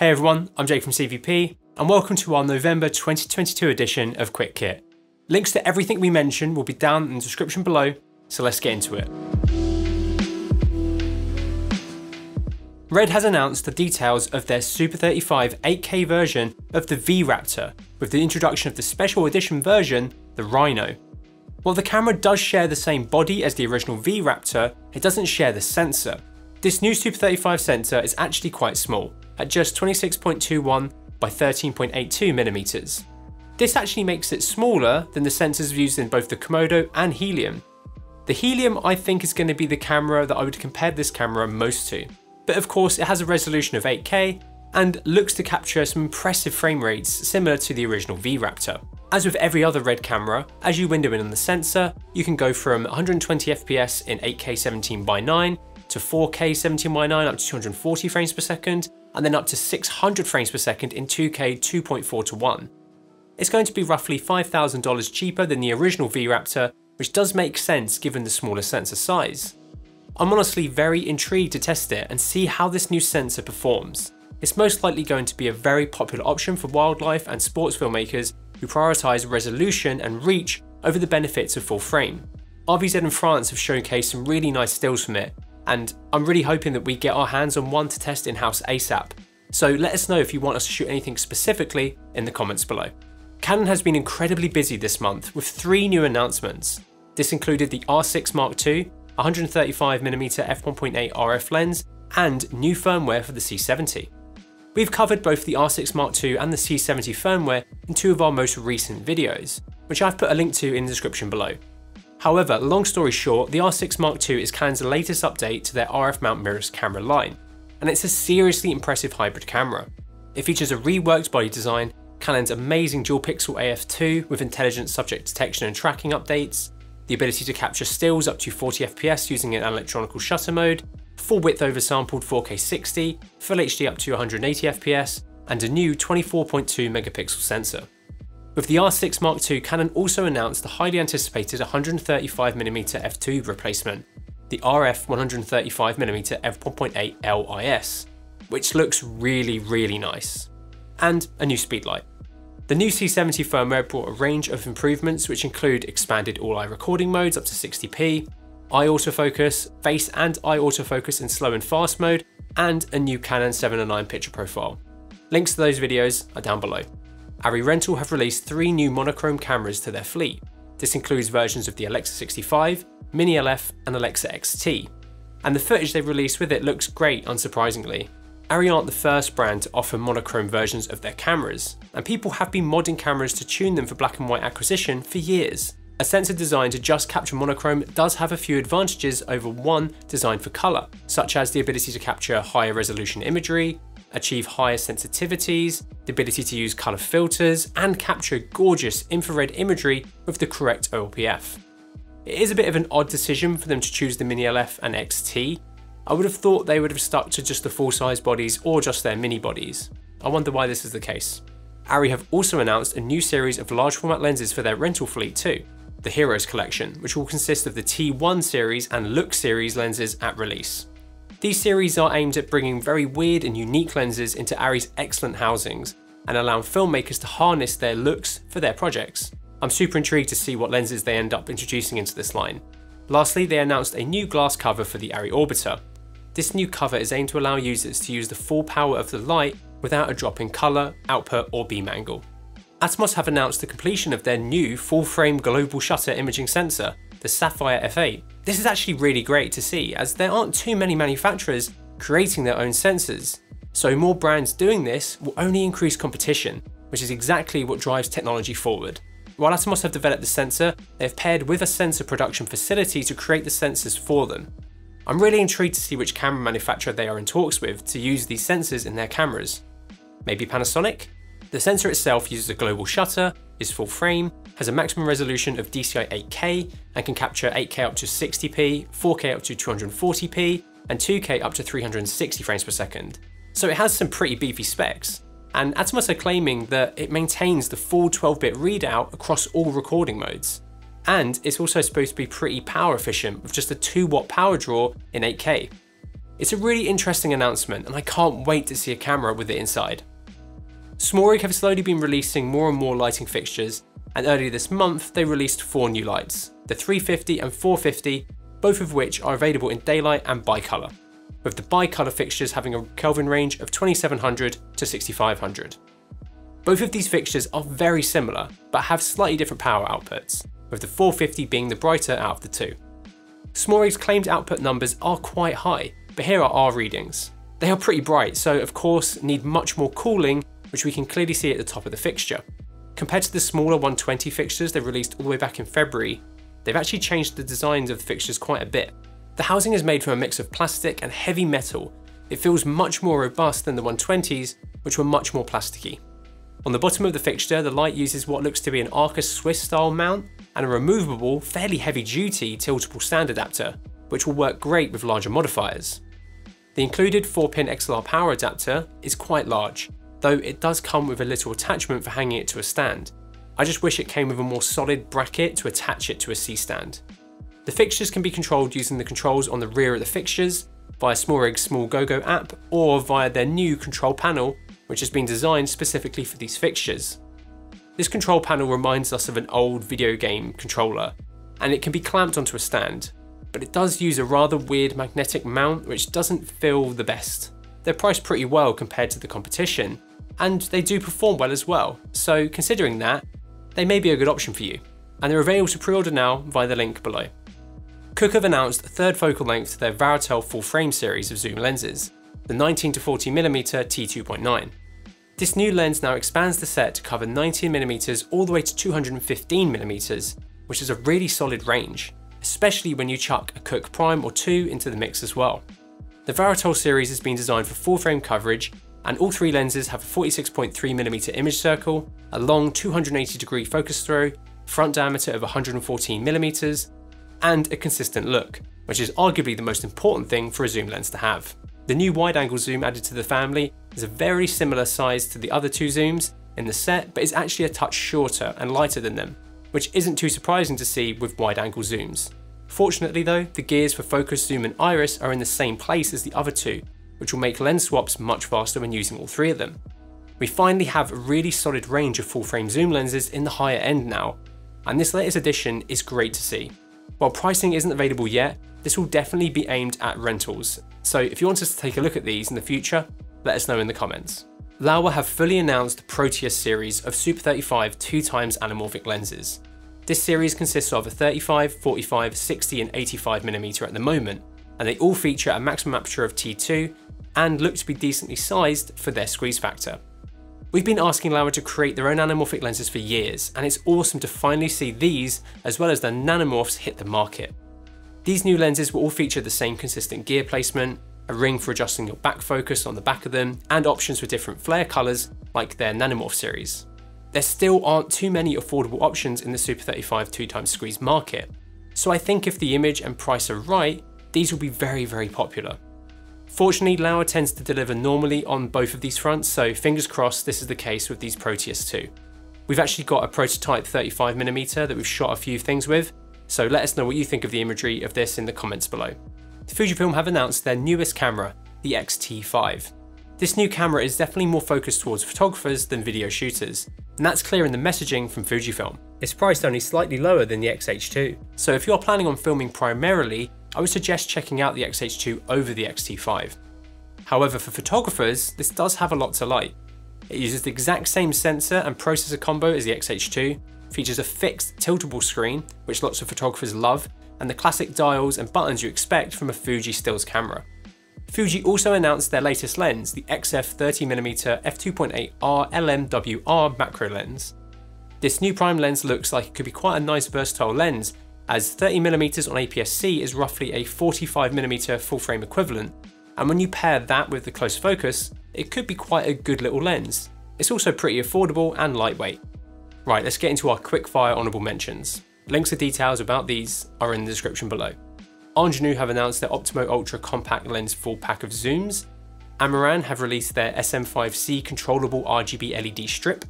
Hey everyone, I'm Jake from CVP, and welcome to our November 2022 edition of Quick Kit. Links to everything we mentioned will be down in the description below, so let's get into it. Red has announced the details of their Super 35 8K version of the V-RAPTOR, with the introduction of the special edition version, the Rhino. While the camera does share the same body as the original V-RAPTOR, it doesn't share the sensor. This new Super 35 sensor is actually quite small, at just 26.21 by 13.82mm. This actually makes it smaller than the sensors used in both the Komodo and Helium. The Helium I think is going to be the camera that I would compare this camera most to. But of course it has a resolution of 8K and looks to capture some impressive frame rates similar to the original V-RAPTOR. As with every other Red camera, as you window in on the sensor, you can go from 120 FPS in 8K 17:9 to 4K 17:9 up to 240 frames per second, and then up to 600 frames per second in 2K 2.4:1. It's going to be roughly $5,000 cheaper than the original V-RAPTOR, which does make sense given the smaller sensor size. I'm honestly very intrigued to test it and see how this new sensor performs. It's most likely going to be a very popular option for wildlife and sports filmmakers who prioritise resolution and reach over the benefits of full frame. RVZ in France have showcased some really nice stills from it, and I'm really hoping that we get our hands on one to test in-house ASAP. So let us know if you want us to shoot anything specifically in the comments below. Canon has been incredibly busy this month with 3 new announcements. This included the R6 Mark II, 135mm f1.8 RF lens, and new firmware for the C70. We've covered both the R6 Mark II and the C70 firmware in 2 of our most recent videos, which I've put a link to in the description below. However, long story short, the R6 Mark II is Canon's latest update to their RF mount mirrorless camera line, and it's a seriously impressive hybrid camera. It features a reworked body design, Canon's amazing dual pixel AF2 with intelligent subject detection and tracking updates, the ability to capture stills up to 40 FPS using an electronical shutter mode, full width oversampled 4K 60, full HD up to 180 FPS, and a new 24.2 megapixel sensor. With the R6 Mark II, Canon also announced the highly anticipated 135mm f2 replacement, the RF 135mm f1.8 LIS, which looks really nice, and a new speedlight. The new C70 firmware brought a range of improvements which include expanded all-eye recording modes up to 60p, eye autofocus, face and eye autofocus in slow and fast mode, and a new Canon 7:9 picture profile. Links to those videos are down below. ARRI Rental have released 3 new monochrome cameras to their fleet. This includes versions of the Alexa 65, Mini LF and Alexa XT. And the footage they've released with it looks great, unsurprisingly. ARRI aren't the first brand to offer monochrome versions of their cameras, and people have been modding cameras to tune them for black and white acquisition for years. A sensor designed to just capture monochrome does have a few advantages over one designed for colour, such as the ability to capture higher resolution imagery, achieve higher sensitivities, the ability to use colour filters, and capture gorgeous infrared imagery with the correct OLPF. It is a bit of an odd decision for them to choose the Mini LF and XT. I would have thought they would have stuck to just the full-size bodies or just their mini bodies. I wonder why this is the case. ARRI have also announced a new series of large format lenses for their rental fleet too, the Heroes collection, which will consist of the T1 series and Look series lenses at release. These series are aimed at bringing very weird and unique lenses into ARRI's excellent housings and allowing filmmakers to harness their looks for their projects. I'm super intrigued to see what lenses they end up introducing into this line. Lastly, they announced a new glass cover for the ARRI Orbiter. This new cover is aimed to allow users to use the full power of the light without a drop in colour, output or beam angle. Atomos have announced the completion of their new full-frame global shutter imaging sensor, the Sapphire F8. This is actually really great to see, as there aren't too many manufacturers creating their own sensors. So more brands doing this will only increase competition, which is exactly what drives technology forward. While Atomos have developed the sensor, they have paired with a sensor production facility to create the sensors for them. I'm really intrigued to see which camera manufacturer they are in talks with to use these sensors in their cameras. Maybe Panasonic? The sensor itself uses a global shutter, is full frame, has a maximum resolution of DCI 8K and can capture 8K up to 60p, 4K up to 240p, and 2K up to 360 frames per second. So it has some pretty beefy specs. And Atomos are claiming that it maintains the full 12-bit readout across all recording modes. And it's also supposed to be pretty power efficient with just a 2-watt power draw in 8K. It's a really interesting announcement and I can't wait to see a camera with it inside. SmallRig have slowly been releasing more and more lighting fixtures, and earlier this month they released 4 new lights, the 350 and 450, both of which are available in daylight and bicolour, with the bicolour fixtures having a Kelvin range of 2700 to 6500. Both of these fixtures are very similar, but have slightly different power outputs, with the 450 being the brighter out of the two. SmallRig's claimed output numbers are quite high, but here are our readings. They are pretty bright, so of course need much more cooling, which we can clearly see at the top of the fixture. Compared to the smaller 120 fixtures they released all the way back in February, they've actually changed the designs of the fixtures quite a bit. The housing is made from a mix of plastic and heavy metal. It feels much more robust than the 120s, which were much more plasticky. On the bottom of the fixture, the light uses what looks to be an Arcus Swiss style mount and a removable, fairly heavy duty tiltable stand adapter, which will work great with larger modifiers. The included 4-pin XLR power adapter is quite large, though it does come with a little attachment for hanging it to a stand. I just wish it came with a more solid bracket to attach it to a C-stand. The fixtures can be controlled using the controls on the rear of the fixtures, via SmallRig's Small GoGo app, or via their new control panel, which has been designed specifically for these fixtures. This control panel reminds us of an old video game controller, and it can be clamped onto a stand, but it does use a rather weird magnetic mount which doesn't feel the best. They're priced pretty well compared to the competition, and they do perform well as well, so considering that, they may be a good option for you, and they're available to pre-order now via the link below. Cooke have announced a third focal length to their V-RAPTOR full frame series of zoom lenses, the 19-40mm t2.9. This new lens now expands the set to cover 19mm all the way to 215mm, which is a really solid range, especially when you chuck a Cooke Prime or 2 into the mix as well. The V-RAPTOR series has been designed for full frame coverage, and all 3 lenses have a 46.3mm image circle, a long 280-degree focus throw, front diameter of 114mm, and a consistent look, which is arguably the most important thing for a zoom lens to have. The new wide-angle zoom added to the family is a very similar size to the other 2 zooms in the set, but is actually a touch shorter and lighter than them, which isn't too surprising to see with wide-angle zooms. Fortunately though, the gears for focus, zoom and iris are in the same place as the other 2, which will make lens swaps much faster when using all 3 of them. We finally have a really solid range of full-frame zoom lenses in the higher end now, and this latest addition is great to see. While pricing isn't available yet, this will definitely be aimed at rentals, so if you want us to take a look at these in the future, let us know in the comments. Laowa have fully announced the Proteus series of Super 35 2x anamorphic lenses. This series consists of a 35, 45, 60 and 85mm at the moment, and they all feature a maximum aperture of T2 and look to be decently sized for their squeeze factor. We've been asking Laowa to create their own anamorphic lenses for years, and it's awesome to finally see these, as well as their nanomorphs, hit the market. These new lenses will all feature the same consistent gear placement, a ring for adjusting your back focus on the back of them, and options for different flare colours like their nanomorph series. There still aren't too many affordable options in the Super 35 2x squeeze market, so I think if the image and price are right, these will be very, very popular. Fortunately, Laowa tends to deliver normally on both of these fronts, so fingers crossed this is the case with these Proteus too. We've actually got a prototype 35mm that we've shot a few things with, so let us know what you think of the imagery of this in the comments below. Fujifilm have announced their newest camera, the X-T5. This new camera is definitely more focused towards photographers than video shooters, and that's clear in the messaging from Fujifilm. It's priced only slightly lower than the X-H2, so if you're planning on filming primarily, I would suggest checking out the X-H2 over the X-T5. However, for photographers, this does have a lot to like. It uses the exact same sensor and processor combo as the X-H2, features a fixed tiltable screen, which lots of photographers love, and the classic dials and buttons you expect from a Fuji stills camera. Fuji also announced their latest lens, the XF 30mm f2.8R LMWR macro lens. This new prime lens looks like it could be quite a nice versatile lens, as 30mm on APS-C is roughly a 45mm full frame equivalent, and when you pair that with the close focus, it could be quite a good little lens. It's also pretty affordable and lightweight. Right, let's get into our quickfire honourable mentions. Links to details about these are in the description below. Angenieux have announced their Optimo Ultra compact lens full pack of zooms. Amaran have released their SM5C controllable RGB LED strip.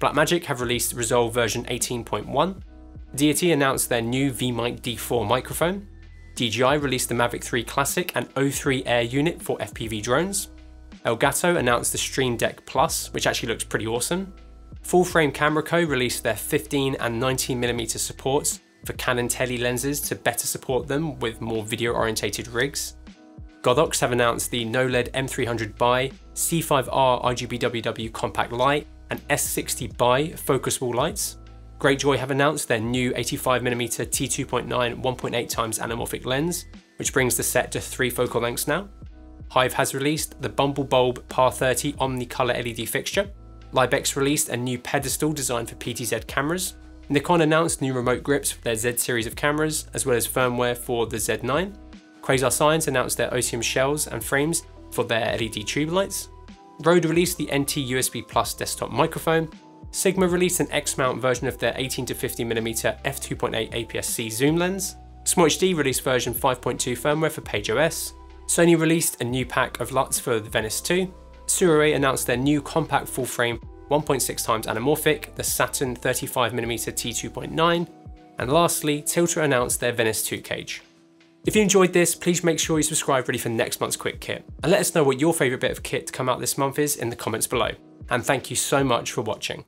Blackmagic have released Resolve version 18.1. Deity announced their new V-Mic D4 microphone. DJI released the Mavic 3 Classic and O3 Air unit for FPV drones. Elgato announced the Stream Deck Plus, which actually looks pretty awesome. Full Frame Camera Co. released their 15 and 19mm supports for Canon tele lenses to better support them with more video-orientated rigs. Godox have announced the NOLED M300 Bi, C5R IGBWW compact light, and S60 Bi focusable lights. Greatjoy have announced their new 85mm t2.9 1.8x anamorphic lens, which brings the set to 3 focal lengths now. Hive has released the Bumble Bulb Par 30 Omnicolor LED fixture. Libex released a new pedestal designed for PTZ cameras. Nikon announced new remote grips for their Z series of cameras, as well as firmware for the Z9. Quasar Science announced their Osium shells and frames for their LED tube lights. Rode released the NT USB Plus desktop microphone. Sigma released an X-mount version of their 18 to 50mm f2.8 APS-C zoom lens. SmallRig released version 5.2 firmware for PageOS. Sony released a new pack of LUTs for the Venice 2. Suraray announced their new compact full-frame 1.6x anamorphic, the Saturn 35mm t2.9. And lastly, Tiltra announced their Venice 2 cage. If you enjoyed this, please make sure you subscribe ready for next month's quick kit, and let us know what your favourite bit of kit to come out this month is in the comments below. And thank you so much for watching.